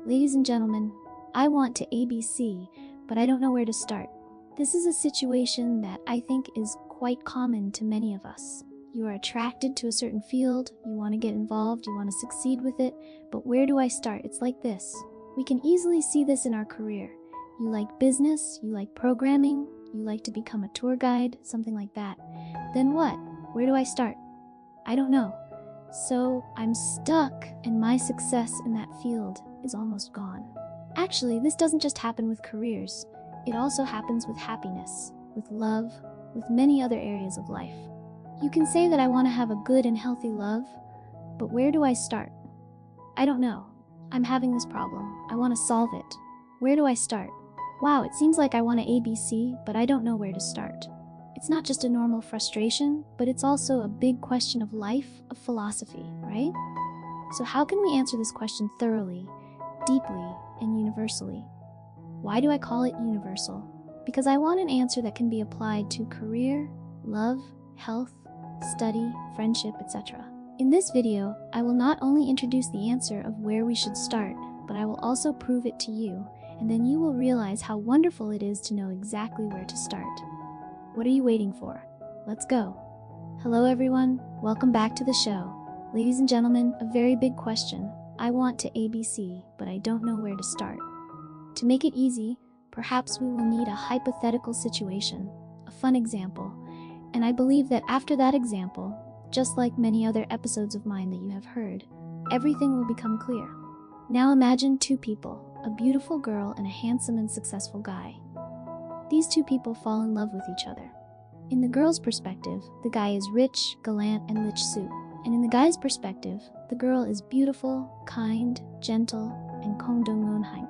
Ladies and gentlemen, I want to ABC, but I don't know where to start. This is a situation that I think is quite common to many of us. You are attracted to a certain field, you want to get involved, you want to succeed with it, but where do I start? It's like this. We can easily see this in our career. You like business, you like programming, you like to become a tour guide, something like that. Then what? Where do I start? I don't know. So I'm stuck, and my success in that field is almost gone. Actually, this doesn't just happen with careers. It also happens with happiness, with love, with many other areas of life. You can say that I want to have a good and healthy love, but where do I start? I don't know. I'm having this problem. I want to solve it. Where do I start? Wow, it seems like I want to ABC, but I don't know where to start. It's not just a normal frustration, but it's also a big question of life, of philosophy, right? So how can we answer this question thoroughly, deeply, and universally? Why do I call it universal? Because I want an answer that can be applied to career, love, health, study, friendship, etc. In this video, I will not only introduce the answer of where we should start, but I will also prove it to you, and then you will realize how wonderful it is to know exactly where to start. What are you waiting for? Let's go. Hello everyone, welcome back to the show. Ladies and gentlemen, a very big question. I want to ABC, but I don't know where to start. To make it easy, perhaps we will need a hypothetical situation, a fun example, and I believe that after that example, just like many other episodes of mine that you have heard, everything will become clear. Now imagine two people, a beautiful girl and a handsome and successful guy. These two people fall in love with each other. In the girl's perspective, the guy is rich, gallant, and lich suit. And in the guy's perspective, the girl is beautiful, kind, gentle, and kongdongunheim.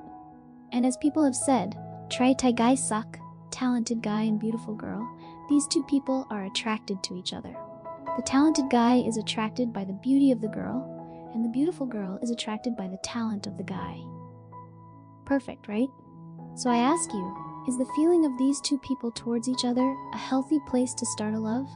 And as people have said, try tai guy suck, talented guy and beautiful girl, these two people are attracted to each other. The talented guy is attracted by the beauty of the girl, and the beautiful girl is attracted by the talent of the guy. Perfect, right? So I ask you, is the feeling of these two people towards each other a healthy place to start a love?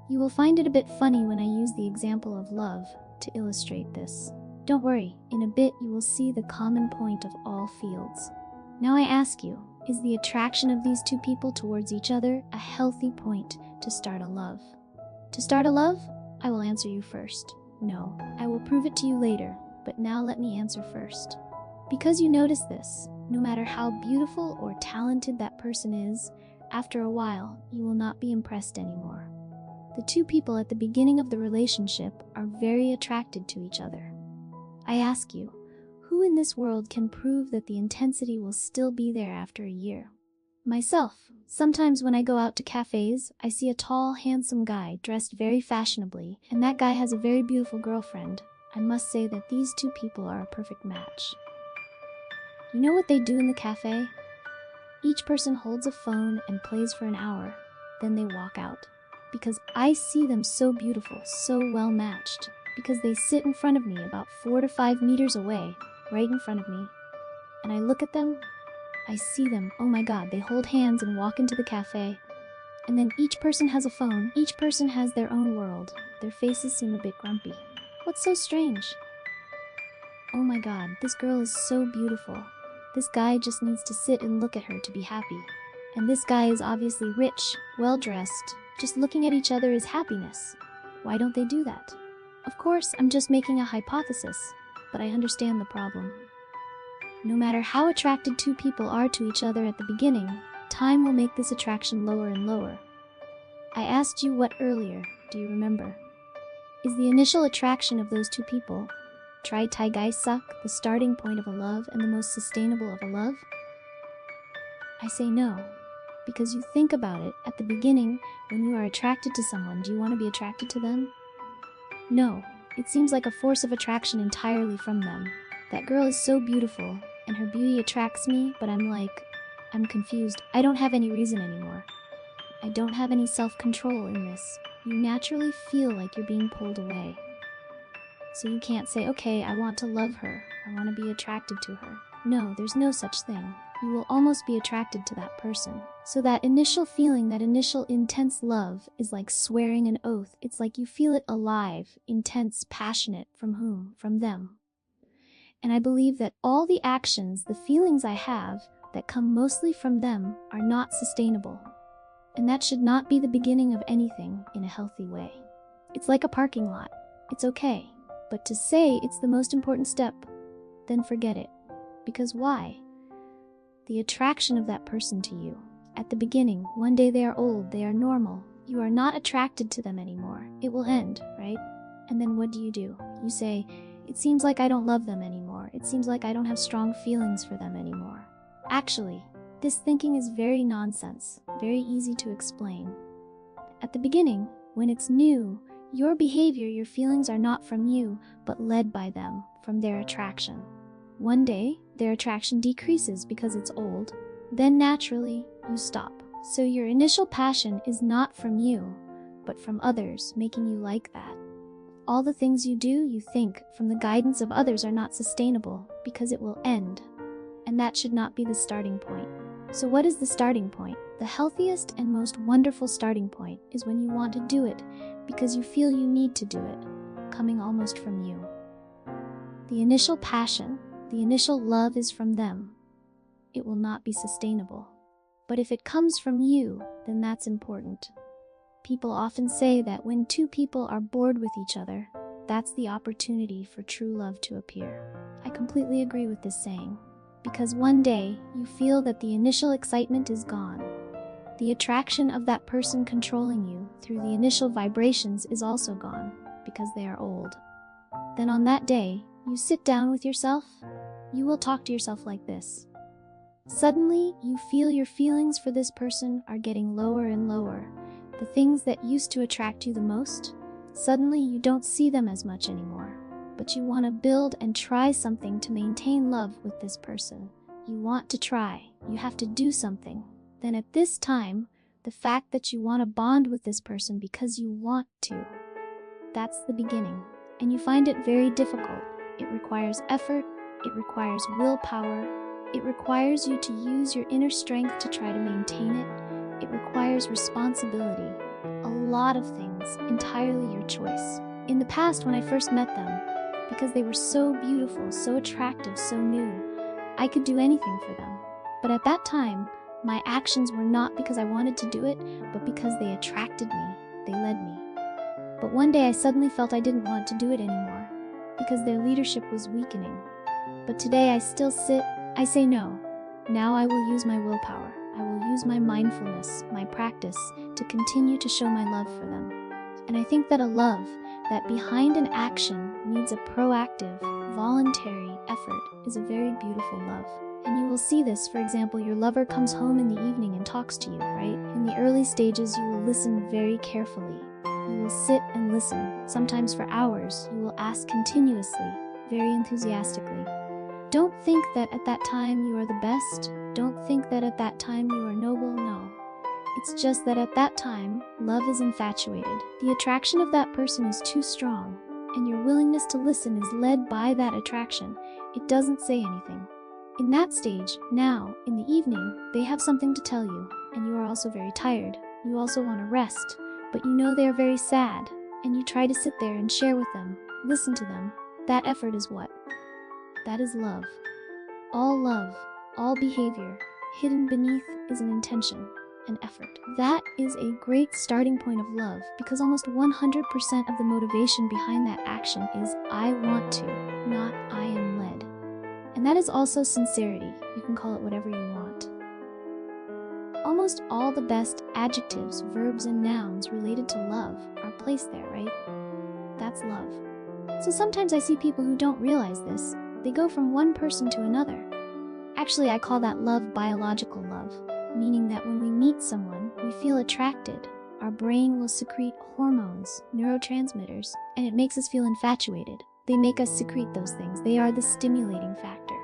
You will find it a bit funny when I use the example of love to illustrate this. Don't worry, in a bit you will see the common point of all fields. Now I ask you, is the attraction of these two people towards each other a healthy point to start a love? To start a love? I will answer you first. No, I will prove it to you later, but now let me answer first. Because you notice this, no matter how beautiful or talented that person is, after a while, you will not be impressed anymore. The two people at the beginning of the relationship are very attracted to each other. I ask you, who in this world can prove that the intensity will still be there after a year? Myself. Sometimes when I go out to cafes, I see a tall, handsome guy dressed very fashionably, and that guy has a very beautiful girlfriend. I must say that these two people are a perfect match. You know what they do in the cafe? Each person holds a phone and plays for an hour, then they walk out. Because I see them so beautiful, so well matched. Because they sit in front of me about 4 to 5 meters away, right in front of me. And I look at them, I see them, oh my god, they hold hands and walk into the cafe. And then each person has a phone, each person has their own world. Their faces seem a bit grumpy. What's so strange? Oh my god, this girl is so beautiful. This guy just needs to sit and look at her to be happy. And this guy is obviously rich, well-dressed. Just looking at each other is happiness. Why don't they do that? Of course, I'm just making a hypothesis, but I understand the problem. No matter how attracted two people are to each other at the beginning, time will make this attraction lower and lower. I asked you what earlier, do you remember? Is the initial attraction of those two people, try tai guy suck, the starting point of a love and the most sustainable of a love? I say no, because you think about it, at the beginning, when you are attracted to someone, do you want to be attracted to them? No, it seems like a force of attraction entirely from them. That girl is so beautiful, and her beauty attracts me, but I'm confused. I don't have any reason anymore. I don't have any self-control in this. You naturally feel like you're being pulled away. So you can't say, okay, I want to love her. I want to be attracted to her. No, there's no such thing. You will almost be attracted to that person. So that initial feeling, that initial intense love is like swearing an oath. It's like you feel it alive, intense, passionate. From whom? From them. And I believe that all the actions, the feelings I have that come mostly from them are not sustainable. And that should not be the beginning of anything in a healthy way. It's like a parking lot. It's okay. But to say it's the most important step, then forget it. Because why? The attraction of that person to you. At the beginning, one day they are old, they are normal. You are not attracted to them anymore. It will end, right? And then what do? You say, it seems like I don't love them anymore. It seems like I don't have strong feelings for them anymore. Actually, this thinking is very nonsense, very easy to explain. At the beginning, when it's new, your behavior, your feelings are not from you, but led by them, from their attraction. One day, their attraction decreases because it's old. Then naturally, you stop. So your initial passion is not from you, but from others, making you like that. All the things you do, you think, from the guidance of others are not sustainable because it will end. And that should not be the starting point. So what is the starting point? The healthiest and most wonderful starting point is when you want to do it because you feel you need to do it, coming almost from you. The initial passion, the initial love is from them. It will not be sustainable. But if it comes from you, then that's important. People often say that when two people are bored with each other, that's the opportunity for true love to appear. I completely agree with this saying, because one day you feel that the initial excitement is gone. The attraction of that person controlling you through the initial vibrations is also gone because they are old. Then on that day, you sit down with yourself. You will talk to yourself like this. Suddenly, you feel your feelings for this person are getting lower and lower. The things that used to attract you the most, suddenly you don't see them as much anymore. But you want to build and try something to maintain love with this person. You want to try. You have to do something. Then at this time, the fact that you want to bond with this person because you want to, that's the beginning. And you find it very difficult. It requires effort. It requires willpower. It requires you to use your inner strength to try to maintain it. It requires responsibility. A lot of things, entirely your choice. In the past, when I first met them, because they were so beautiful, so attractive, so new, I could do anything for them. But at that time, my actions were not because I wanted to do it, but because they attracted me, they led me. But one day I suddenly felt I didn't want to do it anymore, because their leadership was weakening. But today I still sit, I say no. Now I will use my willpower. I will use my mindfulness, my practice, to continue to show my love for them. And I think that a love that behind an action needs a proactive, voluntary effort is a very beautiful love. And you will see this, for example, your lover comes home in the evening and talks to you, right? In the early stages, you will listen very carefully. You will sit and listen, sometimes for hours. You will ask continuously, very enthusiastically. Don't think that at that time you are the best. Don't think that at that time you are noble, no. It's just that at that time, love is infatuated. The attraction of that person is too strong, and your willingness to listen is led by that attraction. It doesn't say anything. In that stage, now, in the evening, they have something to tell you, and you are also very tired. You also want to rest, but you know they are very sad, and you try to sit there and share with them, listen to them. That effort is what? That is love. All behavior, hidden beneath is an intention, an effort. That is a great starting point of love, because almost 100% of the motivation behind that action is I want to, not I am led. And that is also sincerity. You can call it whatever you want. Almost all the best adjectives, verbs, and nouns related to love are placed there, right? That's love. So sometimes I see people who don't realize this. They go from one person to another. Actually, I call that love biological love, meaning that when we meet someone, we feel attracted. Our brain will secrete hormones, neurotransmitters, and it makes us feel infatuated. They make us secrete those things. They are the stimulating factor.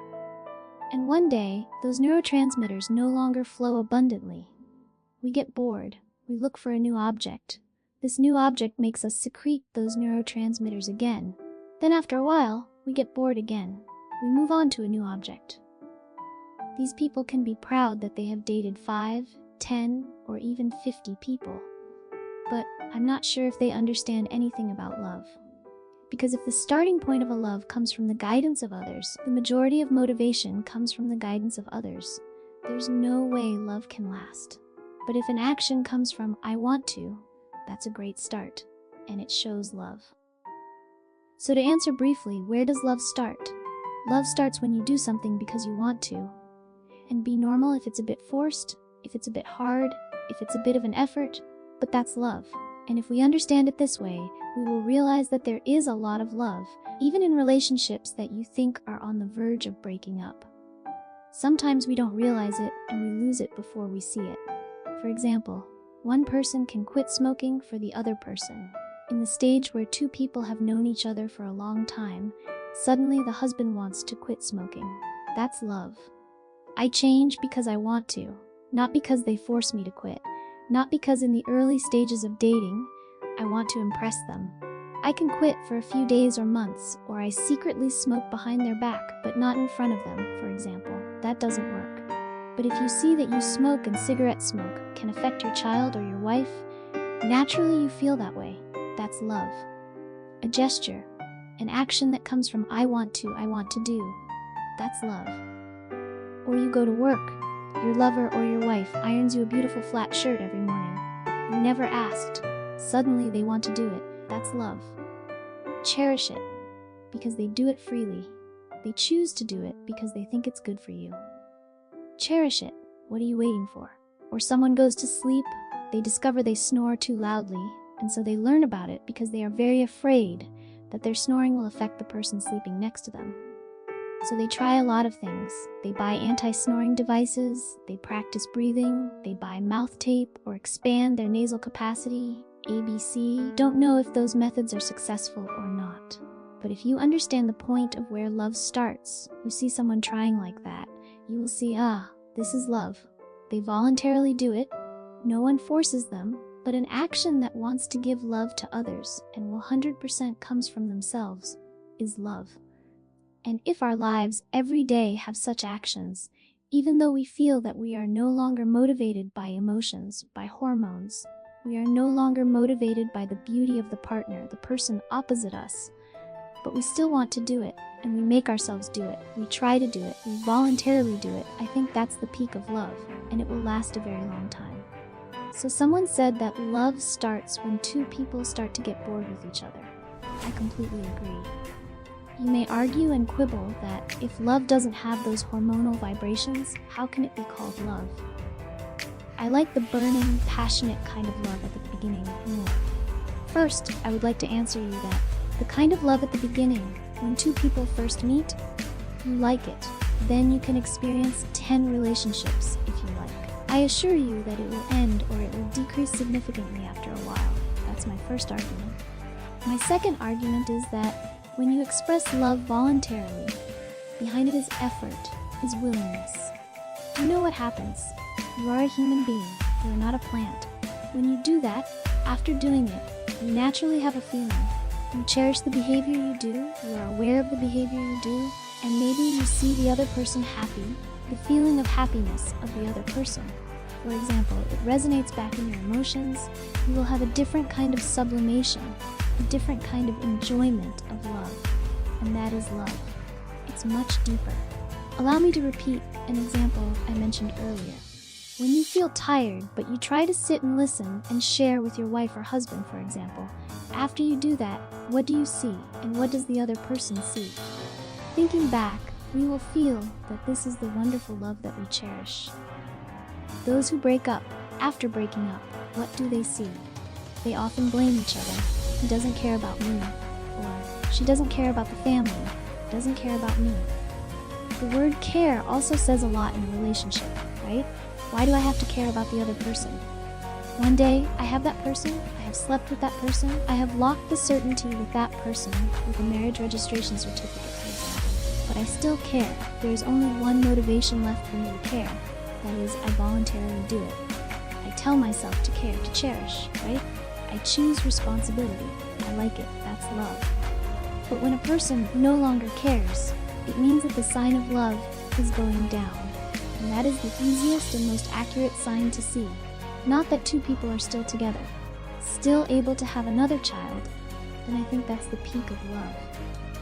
And one day, those neurotransmitters no longer flow abundantly. We get bored. We look for a new object. This new object makes us secrete those neurotransmitters again. Then after a while, we get bored again. We move on to a new object. These people can be proud that they have dated 5, 10, or even 50 people. But I'm not sure if they understand anything about love. Because if the starting point of a love comes from the guidance of others, the majority of motivation comes from the guidance of others, there's no way love can last. But if an action comes from "I want to," that's a great start, and it shows love. So to answer briefly, where does love start? Love starts when you do something because you want to. And be normal if it's a bit forced, if it's a bit hard, if it's a bit of an effort, but that's love. And if we understand it this way, we will realize that there is a lot of love, even in relationships that you think are on the verge of breaking up. Sometimes we don't realize it and we lose it before we see it. For example, one person can quit smoking for the other person. In the stage where two people have known each other for a long time, suddenly the husband wants to quit smoking. That's love. I change because I want to, not because they force me to quit, not because in the early stages of dating, I want to impress them. I can quit for a few days or months, or I secretly smoke behind their back, but not in front of them, for example. That doesn't work. But if you see that you smoke and cigarette smoke can affect your child or your wife, naturally you feel that way. That's love. A gesture, an action that comes from I want to do. That's love. Or you go to work. Your lover or your wife irons you a beautiful flat shirt every morning. You never asked. Suddenly they want to do it. That's love. Cherish it, because they do it freely. They choose to do it because they think it's good for you. Cherish it. What are you waiting for? Or someone goes to sleep, they discover they snore too loudly, and so they learn about it because they are very afraid that their snoring will affect the person sleeping next to them. So they try a lot of things. They buy anti-snoring devices, they practice breathing, they buy mouth tape or expand their nasal capacity, ABC. Don't know if those methods are successful or not. But if you understand the point of where love starts, you see someone trying like that, you will see, this is love. They voluntarily do it. No one forces them, but an action that wants to give love to others and 100% comes from themselves is love. And if our lives every day have such actions, even though we feel that we are no longer motivated by emotions, by hormones, we are no longer motivated by the beauty of the partner, the person opposite us, but we still want to do it, and we make ourselves do it, we try to do it, we voluntarily do it, I think that's the peak of love, and it will last a very long time. So someone said that love starts when two people start to get bored with each other. I completely agree. You may argue and quibble that if love doesn't have those hormonal vibrations, how can it be called love? I like the burning, passionate kind of love at the beginning more. First, I would like to answer you that the kind of love at the beginning, when two people first meet, you like it. Then you can experience 10 relationships if you like. I assure you that it will end or it will decrease significantly after a while. That's my first argument. My second argument is that when you express love voluntarily, behind it is effort, is willingness. You know what happens. You are a human being. You are not a plant. When you do that, after doing it, you naturally have a feeling. You cherish the behavior you do, you are aware of the behavior you do, and maybe you see the other person happy, the feeling of happiness of the other person. For example, it resonates back in your emotions. You will have a different kind of sublimation, a different kind of enjoyment of love, and that is love. It's much deeper. Allow me to repeat an example I mentioned earlier. When you feel tired, but you try to sit and listen and share with your wife or husband, for example, after you do that, what do you see, and what does the other person see? Thinking back, we will feel that this is the wonderful love that we cherish. Those who break up, after breaking up, what do they see? They often blame each other. He doesn't care about me, or she doesn't care about the family, doesn't care about me. The word care also says a lot in a relationship, right? Why do I have to care about the other person? One day, I have that person, I have slept with that person, I have locked the certainty with that person with a marriage registration certificate, for example. But I still care. There is only one motivation left for me to care. That is, I voluntarily do it. I tell myself to care, to cherish, right? I choose responsibility. I like it. That's love. But when a person no longer cares, it means that the sign of love is going down. And that is the easiest and most accurate sign to see. Not that two people are still together, still able to have another child, then I think that's the peak of love.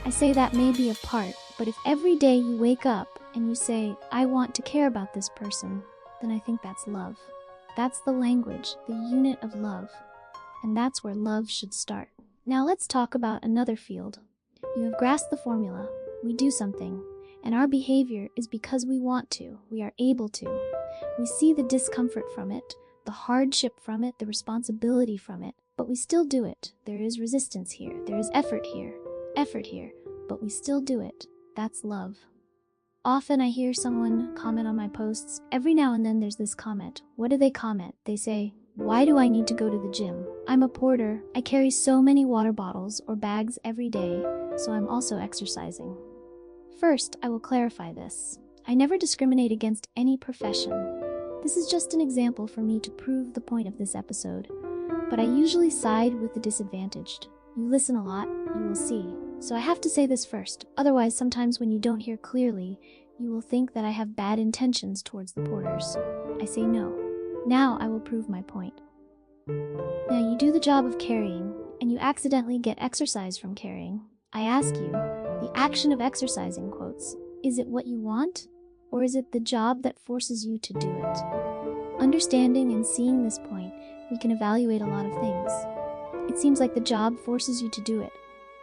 I say that may be a part, but if every day you wake up and you say, I want to care about this person, then I think that's love. That's the language, the unit of love. And that's where love should start. Now let's talk about another field. You have grasped the formula. We do something, and our behavior is because we want to, we are able to. We see the discomfort from it, the hardship from it, the responsibility from it, but we still do it. There is resistance here, there is effort here, but we still do it. That's love. Often I hear someone comment on my posts. Every now and then there's this comment. What do they comment? They say, why do I need to go to the gym? I'm a porter. I carry so many water bottles or bags every day, so I'm also exercising. First, I will clarify this. I never discriminate against any profession. This is just an example for me to prove the point of this episode. But I usually side with the disadvantaged. You listen a lot, you will see. So I have to say this first. Otherwise, sometimes when you don't hear clearly, you will think that I have bad intentions towards the porters. I say no. Now I will prove my point. Now you do the job of carrying, and you accidentally get exercise from carrying. I ask you, the action of exercising, quotes, is it what you want? Or is it the job that forces you to do it? Understanding and seeing this point, we can evaluate a lot of things. It seems like the job forces you to do it.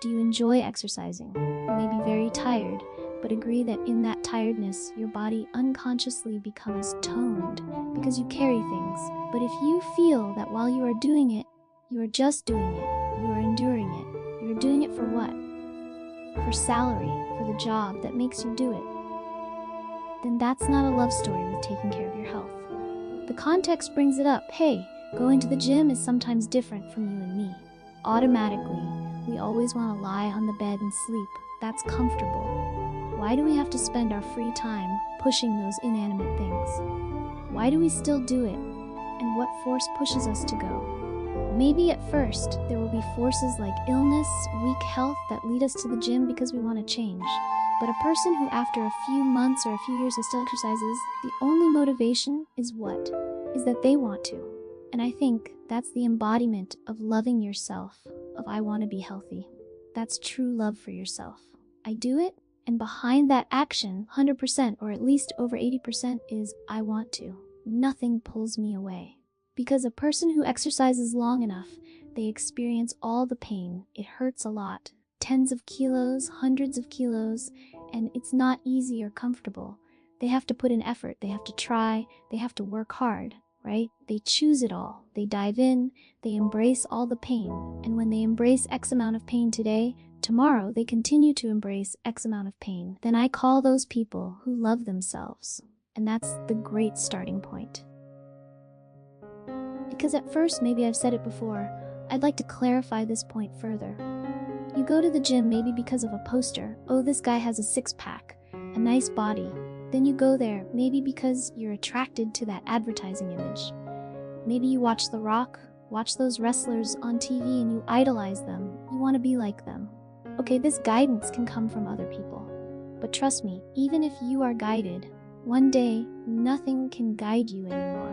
Do you enjoy exercising? You may be very tired, but agree that in that tiredness, your body unconsciously becomes toned because you carry things. But if you feel that while you are doing it, you are just doing it, you are enduring it, you are doing it for what? For salary, for the job that makes you do it, then that's not a love story with taking care of your health. The context brings it up. Hey, going to the gym is sometimes different from you and me. Automatically, we always want to lie on the bed and sleep. That's comfortable. Why do we have to spend our free time pushing those inanimate things? Why do we still do it? And what force pushes us to go? Maybe at first, there will be forces like illness, weak health that lead us to the gym because we want to change. But a person who after a few months or a few years still exercises, the only motivation is what? Is that they want to. And I think that's the embodiment of loving yourself, of I want to be healthy. That's true love for yourself. I do it, and behind that action, 100% or at least over 80% is I want to. Nothing pulls me away. Because a person who exercises long enough, they experience all the pain. It hurts a lot. Tens of kilos, hundreds of kilos, and it's not easy or comfortable. They have to put in effort, they have to try, they have to work hard, right? They choose it all. They dive in, they embrace all the pain, and when they embrace X amount of pain today, tomorrow they continue to embrace X amount of pain. Then I call those people who love themselves, and that's the great starting point. Because at first, maybe I've said it before, I'd like to clarify this point further. You go to the gym maybe because of a poster. Oh, this guy has a six-pack, a nice body. Then you go there maybe because you're attracted to that advertising image. Maybe you watch The Rock, watch those wrestlers on TV and you idolize them. You want to be like them. Okay, this guidance can come from other people. But trust me, even if you are guided, one day nothing can guide you anymore.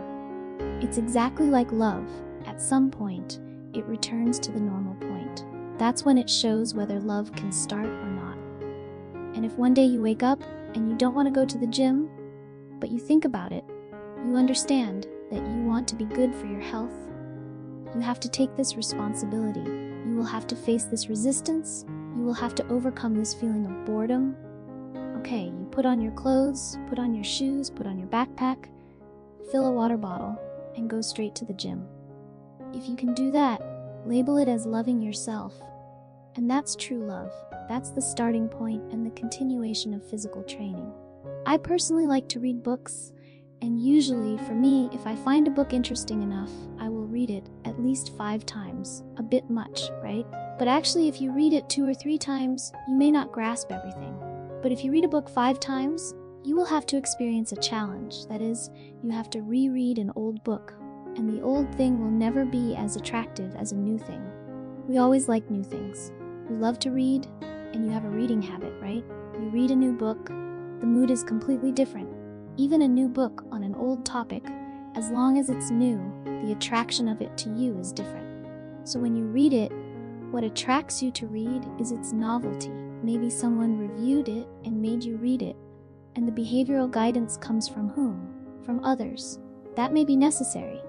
It's exactly like love. At some point, it returns to the normal point. That's when it shows whether love can start or not. And if one day you wake up and you don't want to go to the gym, but you think about it, you understand that you want to be good for your health, you have to take this responsibility. You will have to face this resistance. You will have to overcome this feeling of boredom. Okay, you put on your clothes, put on your shoes, put on your backpack, fill a water bottle, and go straight to the gym. If you can do that, label it as loving yourself. And that's true love. That's the starting point and the continuation of physical training. I personally like to read books, and usually for me, if I find a book interesting enough, I will read it at least 5 times. A bit much, right? But actually, if you read it 2 or 3 times, you may not grasp everything. But if you read a book 5 times, you will have to experience a challenge. That is, you have to reread an old book, and the old thing will never be as attractive as a new thing. We always like new things. You love to read, and you have a reading habit, right? You read a new book, the mood is completely different. Even a new book on an old topic, as long as it's new, the attraction of it to you is different. So when you read it, What attracts you to read is its novelty. Maybe someone reviewed it and made you read it. And the behavioral guidance comes from whom? From others. That may be necessary.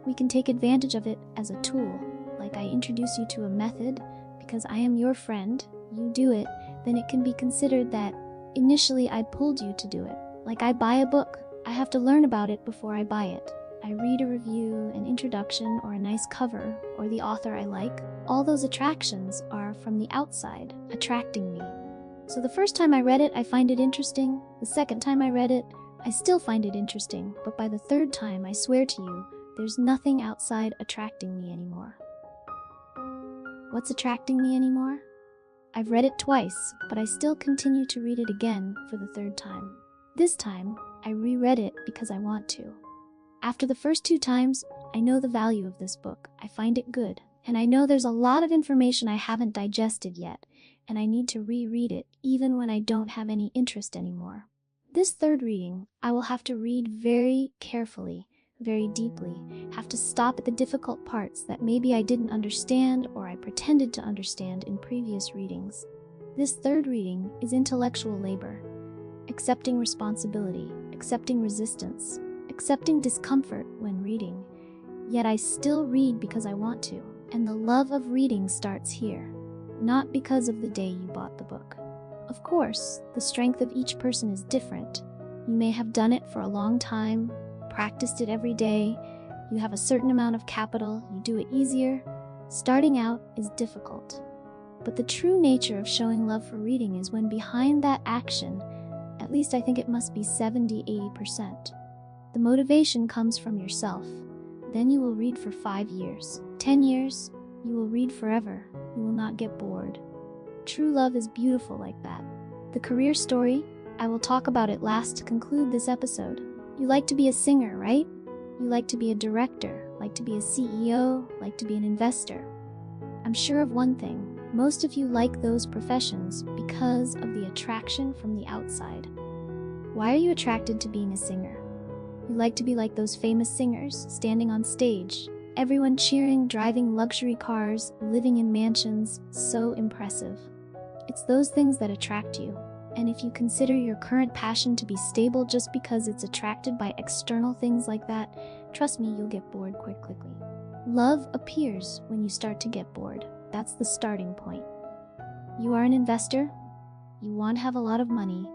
We can take advantage of it as a tool. Like I introduce you to a method because I am your friend, you do it, then it can be considered that initially I pulled you to do it. Like I buy a book, I have to learn about it before I buy it. I read a review, an introduction, or a nice cover, or the author I like. All those attractions are from the outside, attracting me. So the first time I read it, I find it interesting. The second time I read it, I still find it interesting. But by the third time, I swear to you, there's nothing outside attracting me anymore. What's attracting me anymore? I've read it twice, but I still continue to read it again for the third time. This time, I reread it because I want to. After the first 2 times, I know the value of this book. I find it good, and I know there's a lot of information I haven't digested yet, and I need to reread it even when I don't have any interest anymore. This third reading, I will have to read very carefully, very deeply, have to stop at the difficult parts that maybe I didn't understand or I pretended to understand in previous readings. This third reading is intellectual labor, accepting responsibility, accepting resistance, accepting discomfort when reading. Yet I still read because I want to, and the love of reading starts here, not because of the day you bought the book. Of course, the strength of each person is different. You may have done it for a long time, practiced it every day, you have a certain amount of capital, you do it easier. Starting out is difficult. But the true nature of showing love for reading is when behind that action, at least I think it must be 70–80%. The motivation comes from yourself. Then you will read for 5 years. 10 years, you will read forever. You will not get bored. True love is beautiful like that. The career story, I will talk about it last to conclude this episode. You like to be a singer, right? You like to be a director, like to be a CEO, like to be an investor. I'm sure of one thing. Most of you like those professions because of the attraction from the outside. Why are you attracted to being a singer? You like to be like those famous singers, standing on stage, everyone cheering, driving luxury cars, living in mansions, so impressive. It's those things that attract you. And if you consider your current passion to be stable just because it's attracted by external things like that, trust me, you'll get bored quickly. Love appears when you start to get bored. That's the starting point. You are an investor, you want to have a lot of money,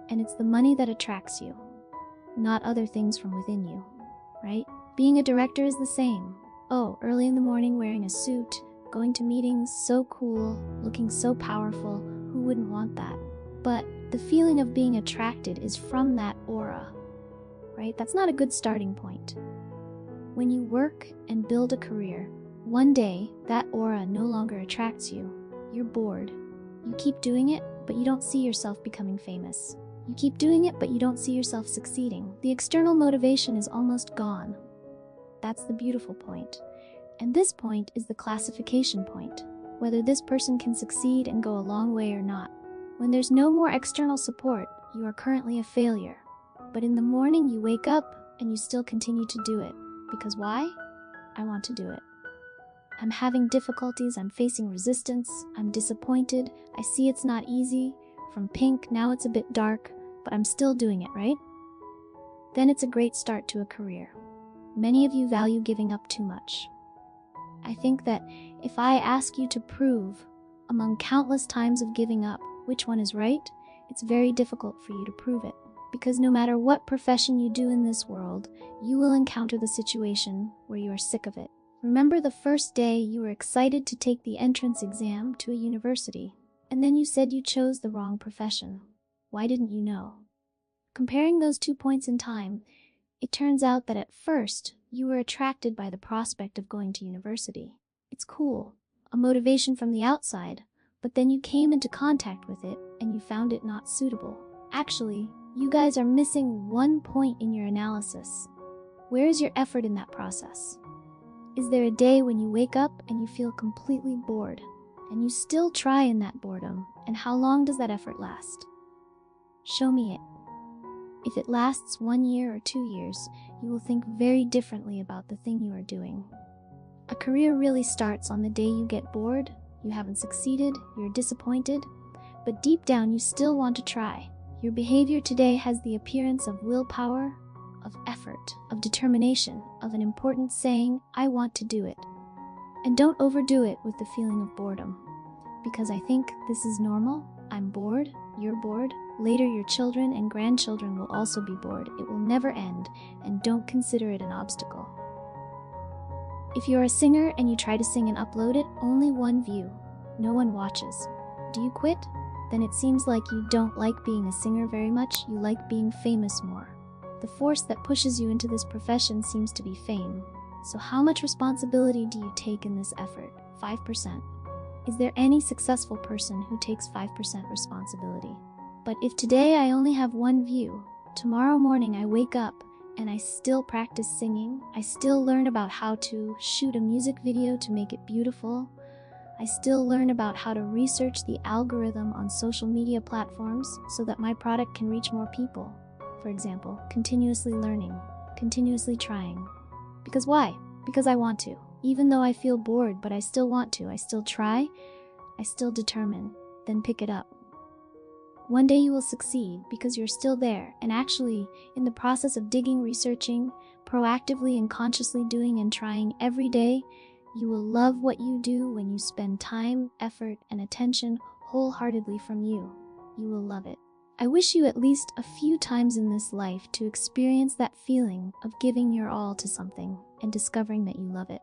and it's the money that attracts you, not other things from within you, right? Being a director is the same. Oh, early in the morning wearing a suit, going to meetings, so cool, looking so powerful, who wouldn't want that? But the feeling of being attracted is from that aura, right? That's not a good starting point. When you work and build a career, one day that aura no longer attracts you. You're bored. You keep doing it, but you don't see yourself becoming famous. You keep doing it, but you don't see yourself succeeding. The external motivation is almost gone. That's the beautiful point. And this point is the classification point, whether this person can succeed and go a long way or not. When there's no more external support, you are currently a failure. But in the morning you wake up and you still continue to do it. Because why? I want to do it. I'm having difficulties, I'm facing resistance, I'm disappointed, I see it's not easy. From pink, now it's a bit dark, but I'm still doing it, right? Then it's a great start to a career. Many of you value giving up too much. I think that if I ask you to prove, among countless times of giving up, which one is right, it's very difficult for you to prove it. Because no matter what profession you do in this world, you will encounter the situation where you are sick of it. Remember the first day you were excited to take the entrance exam to a university, and then you said you chose the wrong profession. Why didn't you know? Comparing those 2 points in time, it turns out that at first, you were attracted by the prospect of going to university. It's cool, a motivation from the outside, but then you came into contact with it and you found it not suitable. Actually, you guys are missing one point in your analysis. Where is your effort in that process? Is there a day when you wake up and you feel completely bored, and you still try in that boredom, and how long does that effort last? Show me it. If it lasts 1 year or 2 years, you will think very differently about the thing you are doing. A career really starts on the day you get bored, You haven't succeeded, you're disappointed, but deep down you still want to try. Your behavior today has the appearance of willpower, of effort, of determination, of an important saying, I want to do it. And don't overdo it with the feeling of boredom. Because I think this is normal. I'm bored, you're bored. Later your children and grandchildren will also be bored. It will never end, and don't consider it an obstacle. If you're a singer and you try to sing and upload it, only one view. No one watches. Do you quit? Then it seems like you don't like being a singer very much, you like being famous more. The force that pushes you into this profession seems to be fame. So how much responsibility do you take in this effort? 5%. Is there any successful person who takes 5% responsibility? But if today I only have one view, tomorrow morning I wake up and I still practice singing, I still learn about how to shoot a music video to make it beautiful, I still learn about how to research the algorithm on social media platforms so that my product can reach more people. For example, continuously learning, continuously trying. Because why? Because I want to. Even though I feel bored, but I still want to. I still try, I still determine, then pick it up. One day you will succeed because you're still there, and actually, in the process of digging, researching, proactively and consciously doing and trying every day, you will love what you do when you spend time, effort, and attention wholeheartedly from you. You will love it. I wish you at least a few times in this life to experience that feeling of giving your all to something and discovering that you love it.